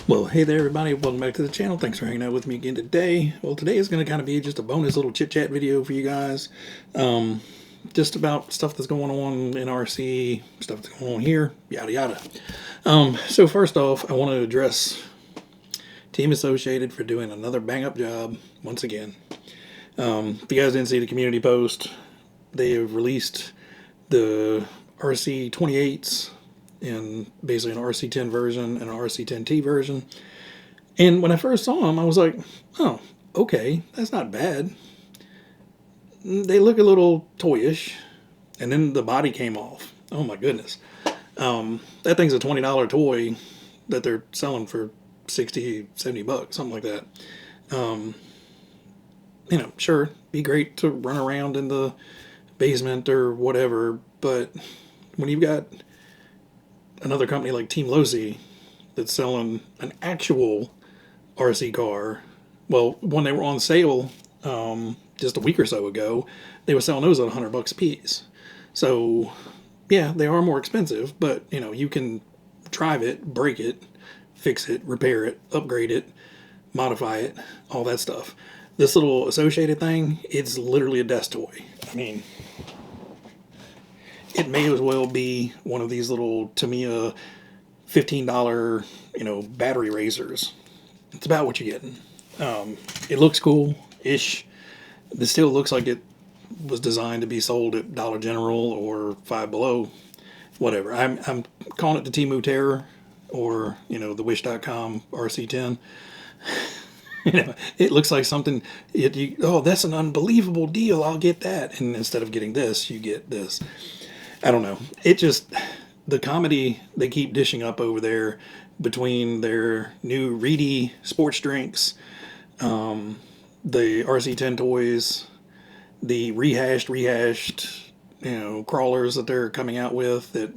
Well, hey there, everybody. Welcome back to the channel. Thanks for hanging out with me again today. Well, today is going to kind of be just a bonus little chit-chat video for you guys. Just about stuff that's going on in RC, stuff that's going on here, yada yada. So first off, I want to address Team Associated for doing another bang-up job once again. If you guys didn't see the community post, they have released the RC 28s in basically an RC10 version and an RC10T version. And when I first saw them, I was like, oh, okay, that's not bad. They look a little toyish. And then the body came off. Oh my goodness. That thing's a $20 toy that they're selling for 60, 70 bucks, something like that. Sure, be great to run around in the basement or whatever, but when you've got another company like Team Losi that's selling an actual RC car, well, when they were on sale just a week or so ago, they were selling those at $100 a piece. So, yeah, they are more expensive, but, you can drive it, break it, fix it, repair it, upgrade it, modify it, all that stuff. This little Associated thing, it's literally a desk toy. I mean, it may as well be one of these little Tamiya $15, battery razors. It's about what you're getting. It looks cool-ish. It still looks like it was designed to be sold at Dollar General or Five Below, whatever. I'm calling it the Temu Terror, or the Wish.com RC10. It looks like something. Oh, that's an unbelievable deal. I'll get that. And instead of getting this, you get this. I don't know. The comedy they keep dishing up over there between their new Reedy sports drinks, the RC10 toys, the rehashed, crawlers that they're coming out with that,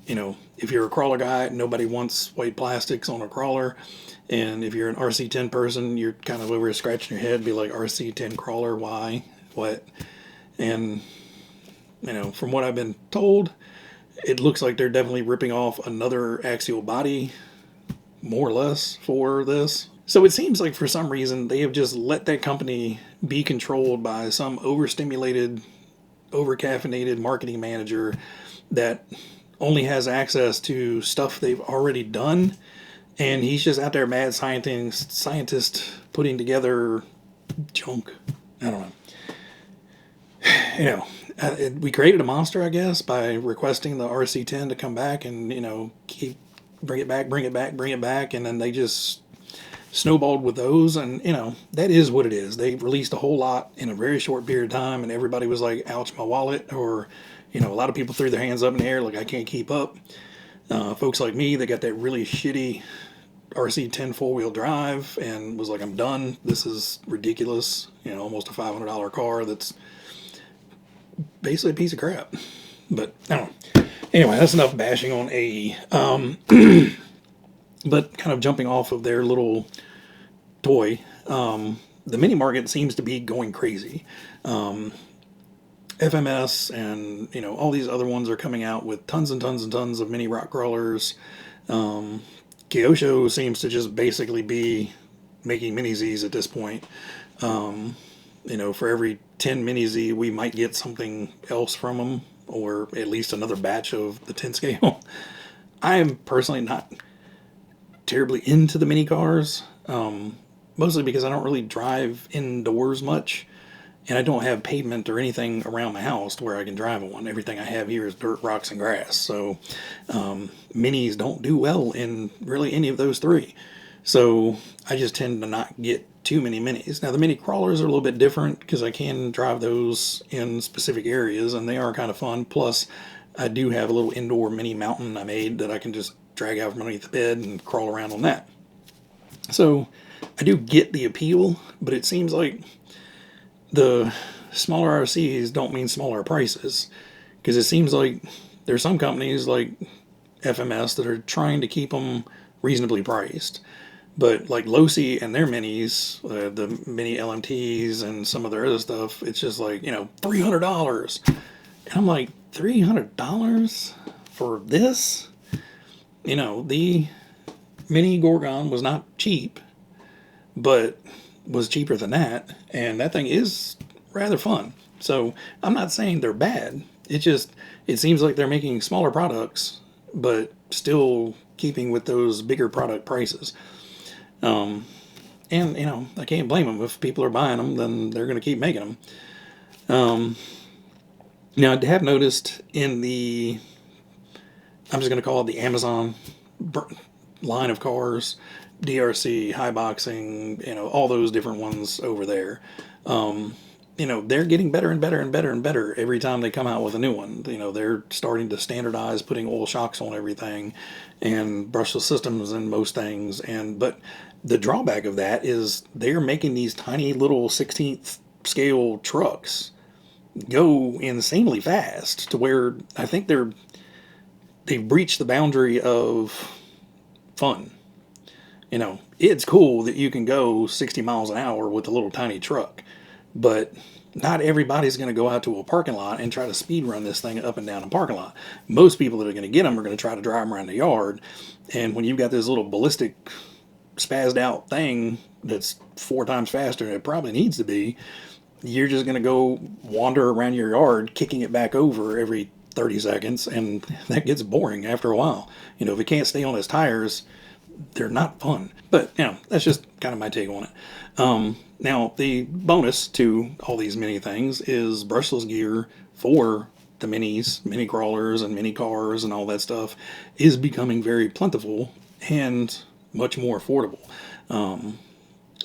if you're a crawler guy, nobody wants white plastics on a crawler. And if you're an RC10 person, you're kind of over scratching your head, be like, RC10 crawler, why? What? And from what I've been told, it looks like they're definitely ripping off another axial body, more or less, for this. So it seems like for some reason they have just let that company be controlled by some overstimulated, overcaffeinated marketing manager that only has access to stuff they've already done. And he's just out there mad scientist putting together junk. I don't know. We created a monster, I guess, by requesting the RC10 to come back and, bring it back. And then they just snowballed with those. And, that is what it is. They released a whole lot in a very short period of time. And everybody was like, ouch, my wallet. Or, a lot of people threw their hands up in the air like, I can't keep up. Folks like me, they got that really shitty RC10 four-wheel drive and was like, I'm done. This is ridiculous. Almost a $500 car that's basically a piece of crap. But I don't know. Anyway, that's enough bashing on AE. But kind of jumping off of their little toy, the mini market seems to be going crazy. FMS and all these other ones are coming out with tons and tons and tons of mini rock crawlers. Kyosho seems to just basically be making mini Z's at this point. For every 10 mini Z, we might get something else from them, or at least another batch of the 10 scale. I am personally not terribly into the mini cars, mostly because I don't really drive indoors much, and I don't have pavement or anything around my house to where I can drive one. Everything I have here is dirt, rocks, and grass, so minis don't do well in really any of those three. So I just tend to not get too many minis. Now, the mini crawlers are a little bit different because I can drive those in specific areas, and they are kind of fun. Plus, I do have a little indoor mini mountain I made that I can just drag out from underneath the bed and crawl around on that. So I do get the appeal, but it seems like the smaller RCs don't mean smaller prices, because it seems like there's some companies like FMS that are trying to keep them reasonably priced. But like Losi and their minis, the mini LMTs and some of their other stuff, it's just like, $300. And I'm like, $300 for this? The mini Gorgon was not cheap, but was cheaper than that, and that thing is rather fun. So I'm not saying they're bad. It seems like they're making smaller products, but still keeping with those bigger product prices. And I can't blame them. If people are buying them, then they're going to keep making them. Now I have noticed in the, I'm just going to call it the Amazon line of cars, DRC, high boxing, all those different ones over there. They're getting better and better and better and better every time they come out with a new one. They're starting to standardize putting oil shocks on everything and brushless systems in most things. But the drawback of that is they're making these tiny little 16th scale trucks go insanely fast to where I think they've breached the boundary of fun. It's cool that you can go 60 miles an hour with a little tiny truck, but not everybody's going to go out to a parking lot and try to speed run this thing up and down a parking lot. Most people that are going to get them are going to try to drive them around the yard. And when you've got this little ballistic, spazzed out thing that's 4 times faster than it probably needs to be, you're just going to go wander around your yard, kicking it back over every 30 seconds. And that gets boring after a while. If it can't stay on its tires, they're not fun. But, that's just kind of my take on it. Now, the bonus to all these mini things is brushless gear for the minis, mini crawlers, and mini cars, and all that stuff is becoming very plentiful and much more affordable.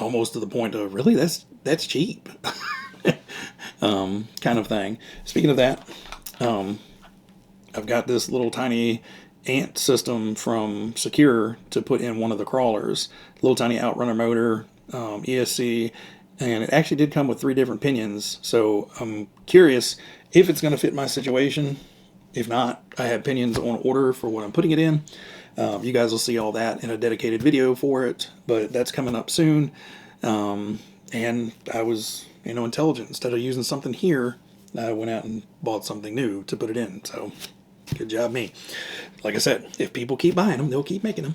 Almost to the point of, really, that's cheap. Kind of thing. Speaking of that, I've got this little tiny ant system from Secure to put in one of the crawlers. Little tiny outrunner motor, ESC, and it actually did come with 3 different pinions. So I'm curious if it's going to fit my situation. If not, I have pinions on order for what I'm putting it in. You guys will see all that in a dedicated video for it, but that's coming up soon. And I was, intelligent. Instead of using something here, I went out and bought something new to put it in. So good job me. Like I said, if people keep buying them, they'll keep making them.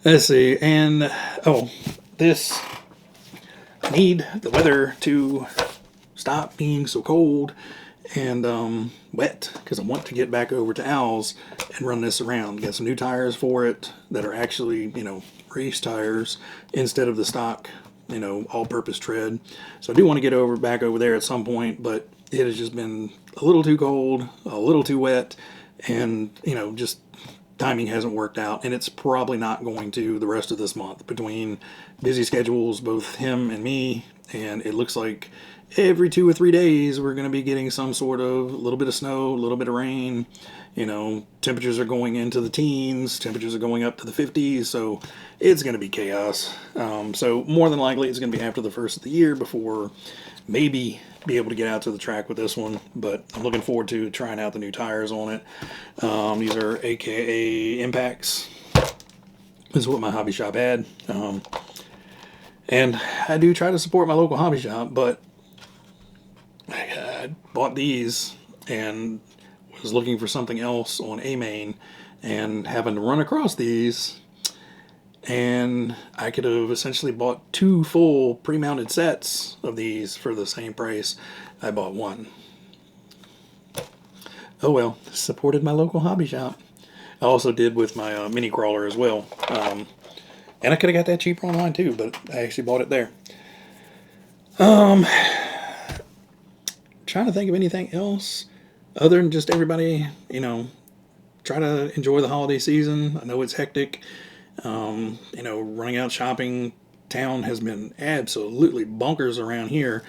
Let's see. And, I need the weather to stop being so cold and wet, because I want to get back over to Al's and run this around. Got some new tires for it that are actually, race tires instead of the stock, all-purpose tread. So I do want to get back over there at some point, but it has just been a little too cold, a little too wet, and, just timing hasn't worked out, and it's probably not going to the rest of this month between busy schedules, both him and me, and it looks like every 2 or 3 days we're going to be getting some sort of a little bit of snow, a little bit of rain. Temperatures are going into the teens, temperatures are going up to the 50s, so it's going to be chaos. So more than likely it's going to be after the first of the year before maybe be able to get out to the track with this one, but I'm looking forward to trying out the new tires on it. These are AKA Impacts. This is what my hobby shop had. And I do try to support my local hobby shop, but I bought these and was looking for something else on A-Main and happened to run across these, and I could have essentially bought 2 full pre-mounted sets of these for the same price. I bought 1. Oh well, supported my local hobby shop. I also did with my mini crawler as well. And I could have got that cheaper online too, but I actually bought it there. Trying to think of anything else other than just everybody, try to enjoy the holiday season. I know it's hectic. Running out shopping, town has been absolutely bonkers around here.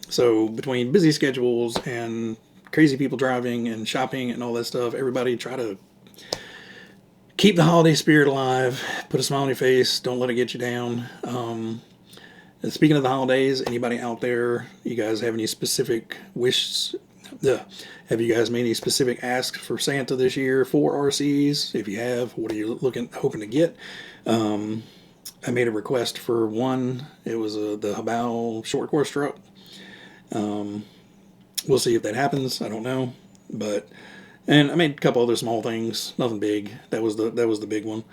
So between busy schedules and crazy people driving and shopping and all that stuff, everybody try to keep the holiday spirit alive, put a smile on your face, don't let it get you down. And speaking of the holidays, anybody out there, you guys have any specific wishes? Have you guys made any specific asks for Santa this year for RCs? If you have, what are you hoping to get? I made a request for one. It was the Habal short course truck. We'll see if that happens. I don't know, but And I made a couple other small things, nothing big. That was the big one.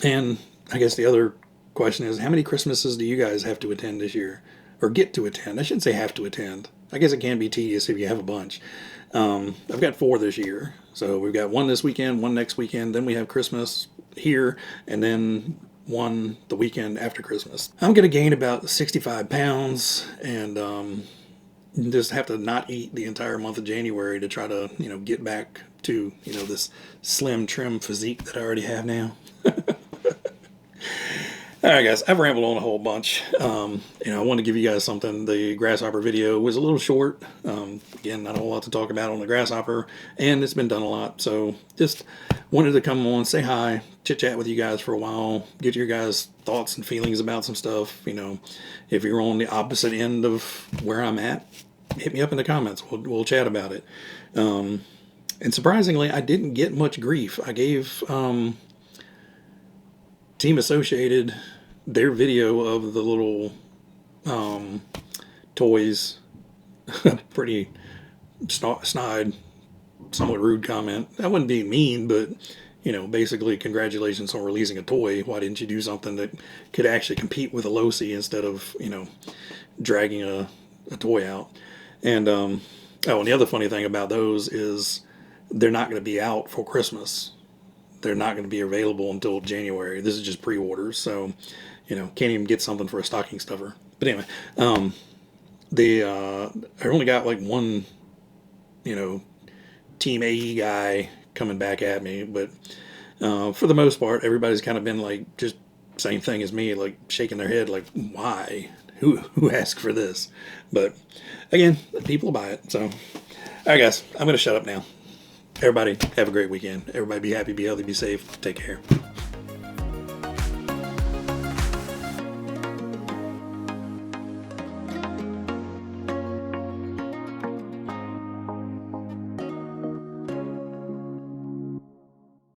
And I guess the other question is, how many Christmases do you guys have to attend this year, or get to attend? I shouldn't say have to attend. I guess it can be tedious if you have a bunch. I've got 4 this year, so we've got one this weekend, one next weekend, then we have Christmas here, and then one the weekend after Christmas. I'm going to gain about 65 pounds, and just have to not eat the entire month of January to try to, get back to, this slim, trim physique that I already have now. All right, guys, I've rambled on a whole bunch. I want to give you guys something. The grasshopper video was a little short. Again, not a whole lot to talk about on the grasshopper, and it's been done a lot. So just wanted to come on, say hi, chit chat with you guys for a while, get your guys' thoughts and feelings about some stuff. If you're on the opposite end of where I'm at, hit me up in the comments. We'll chat about it. And surprisingly, I didn't get much grief. I gave Team Associated their video of the little toys. Pretty snide, somewhat rude comment. I wouldn't be mean, but basically, congratulations on releasing a toy. Why didn't you do something that could actually compete with a Losi instead of dragging a toy out? And and the other funny thing about those is they're not going to be out for Christmas. They're not going to be available until January. This is just pre-orders, so can't even get something for a stocking stuffer. But anyway, I only got like one, Team AE guy coming back at me, but for the most part, everybody's kind of been like just same thing as me, like shaking their head, like why? Who asked for this? But again, people buy it. So, all right, guys, I'm going to shut up now. Everybody have a great weekend. Everybody be happy, be healthy, be safe. Take care.